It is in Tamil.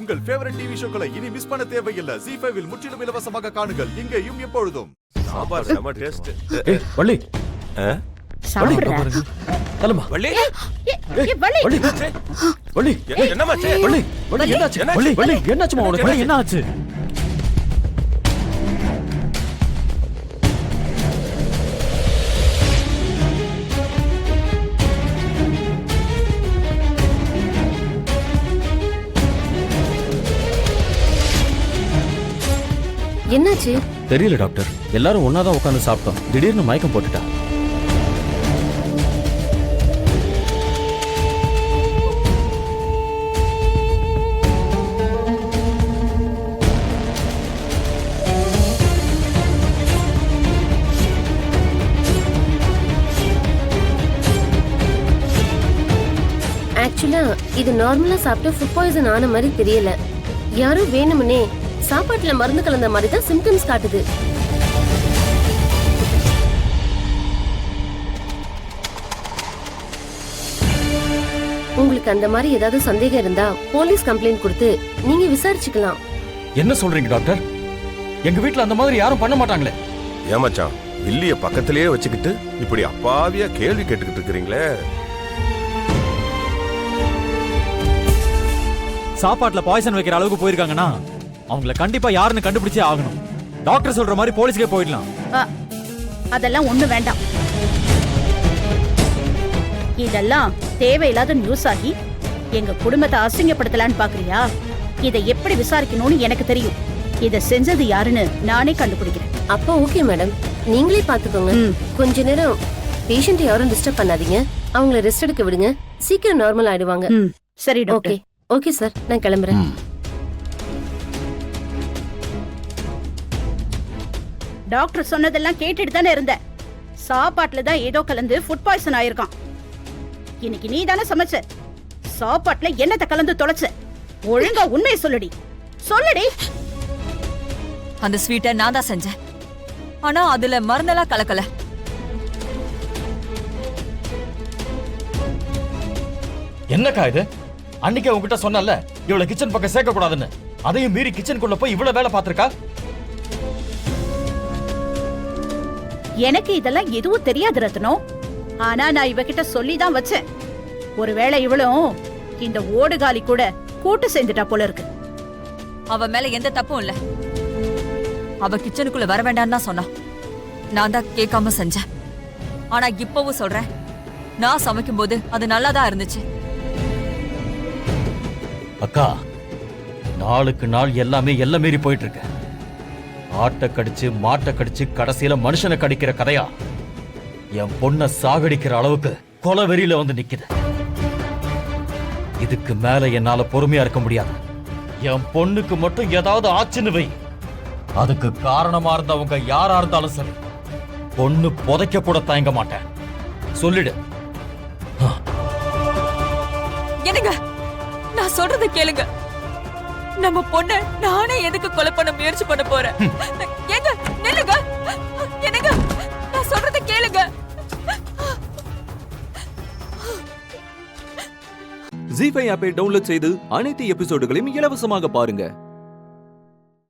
உங்கள் ஃபேவரட் டிவி ஷோக்களை இனி மிஸ் பண்ண தேவையில்லை. ZEE5 இல் முற்றிலும் இலவசமாக காணுங்கள். இங்கேயும் எப்பொழுதும். சாம்பார் செம டேஸ்ட். வள்ளி சாப்பிடுறா. தலமா வள்ளி வள்ளி வள்ளி என்னமாச்சு? வள்ளி வள்ளி என்னாச்சு? வள்ளி வள்ளி என்னாச்சுமா உனக்கு? வள்ளி என்ன ஆச்சு? என்னாச்சு? தெரியல டாக்டர். எல்லாரும் ஒன்னாதான் உட்கார்ந்து சாப்பிட்டோம். திடீர்னு மயக்கம் போட்டுட்டா. ஆக்சுவலா இது நார்மலா சாப்பிட்டு ஃபுட் பாய்சன் ஆன மாதிரி தெரியல. யாரும் வேணும்னே சாப்பாட்டுல மருந்து கலந்த மாதிரி தான் சிம்டம்ஸ் காட்டுது. உங்களுக்கு அந்த மாதிரி ஏதாவது சந்தேகம் இருந்தா போலீஸ் கம்ப்ளைண்ட் கொடுத்து நீங்க விசாரிச்சுக்கலாம். என்ன சொல்றீங்க டாக்டர்? எங்க வீட்ல அந்த மாதிரி யாரும் பண்ண மாட்டாங்களே. ஏமாச்சான், வில்லிய பக்கத்திலேயே வச்சுக்கிட்டு இப்படி அப்பாவியா கேள்வி கேட்டுக்கிட்டு இருக்கிறீங்களே. சாப்பாட்டுல பாய்சன் வைக்கிற அளவுக்கு போயிருக்காங்கன்னா அவங்கள கண்டிப்பா யாருன்னு கண்டுபிடிச்சே ஆகணும். டாக்டர் சொல்ற மாதிரி போலீஸ்க்கே போயிடலாம். அதெல்லாம் ஒண்ணு வேண்டாம். இதெல்லாம் தேவையில்லாத நியூஸ் ஆகி எங்க குடும்பத்தை அசிங்கப்படுத்தலான்னு பாக்குறியா? இதை எப்படி விசாரிக்கணும்னு எனக்கு தெரியும். இத செஞ்சது யாருன்னு நானே கண்டுபிடிக்கிறேன். அப்ப ஓகே மேடம், நீங்களே பாத்துக்கோங்க. கொஞ்ச நேரம் பேஷண்ட் யாரும் டிஸ்டர்ப் பண்ணாதீங்க. அவங்கள ரெஸ்ட் எடுக்க விடுங்க. சீக்கிரம் நார்மல் ஆயிடுவாங்க. சரி ஓகே டாக்டர். ஓகே சார், நான் கிளம்புறேன். டாக்டர் சொன்னதெல்லாம் கேட்டுட்டு தானே இருந்தேன். சாப்பாட்டுல தான் ஏதோ கலந்து ஃபுட் பாய்சன் ஆயிருக்கான். இன்னைக்கு நீ தானே சமைச்ச. சாப்பாட்டுல என்னத்தை கலந்து தொலைச்ச? ஒழுங்கா உண்மையை சொல்லுடி. சொல்லுடி. அந்த ஸ்வீட்டை நான் தான் செஞ்சேன். ஆனா அதுல மருந்தெல்லாம் கலக்கல. என்னக்கா இது? அன்னைக்கே உங்ககிட்ட சொன்னல இவளை கிச்சன் பக்கம் சேர்க்க கூடாதுன்னு. அதையும் மீறி கிச்சனுக்குள்ள போய் இவ்வளவு வேலை பார்த்திருக்கா. எனக்கு இதெல்லாம் எதுவும் தெரியாது ரத்னம். ஆனா நான் இவகிட்ட சொல்லிதான் வச்சேன். ஒருவேளை இவளும் இந்த ஓடுகாலி கூட கூட்டு சேர்ந்துட்டா போல இருக்கு. அவ மேல எந்த தப்பும் இல்ல. அவ கிச்சனுக்குள்ள வர வேண்டாம்னு தான் சொன்னா. நான் தான் கேட்காம செஞ்சேன். ஆனா இப்பவும் சொல்றேன், நான் சமைக்கும் போது அது நல்லாதான் இருந்துச்சு. அக்கா, நாளுக்கு நாள் எல்லாமே எல்லை மீறி போயிட்டு இருக்கு. ஆட்டை கடிச்சு மாட்டை கடிச்சு கடைசியில மனுஷனை கடிக்கிற கதையா என் பொண்ணை சாகடிக்கிற அளவுக்கு கொலவெறியில வந்து நிக்குது. இதுக்கு மேல என்னால பொறுமையா இருக்க முடியாது. என் பொண்ணுக்கு மட்டும் ஏதாவது ஆச்சுன்னு வை, அதுக்கு காரணமா இருந்தவங்க யாரா இருந்தாலும் சரி, பொண்ணு புதைக்க கூட தயங்க மாட்டேன். சொல்லிடு. என்னங்க, நான் சொல்றத கேளுங்க. நம்ம பொண்ண நானே எதுக்கு கொலை பண்ண முயற்சி பண்ண போறேன்? ஏங்க நில்லுங்க. என்னங்க, நான் சொல்றத கேளுங்க. ZEE5 ஆப்பை டவுன்லோட் செய்து அனைத்து எபிசோடுகளையும் இலவசமாக பாருங்க.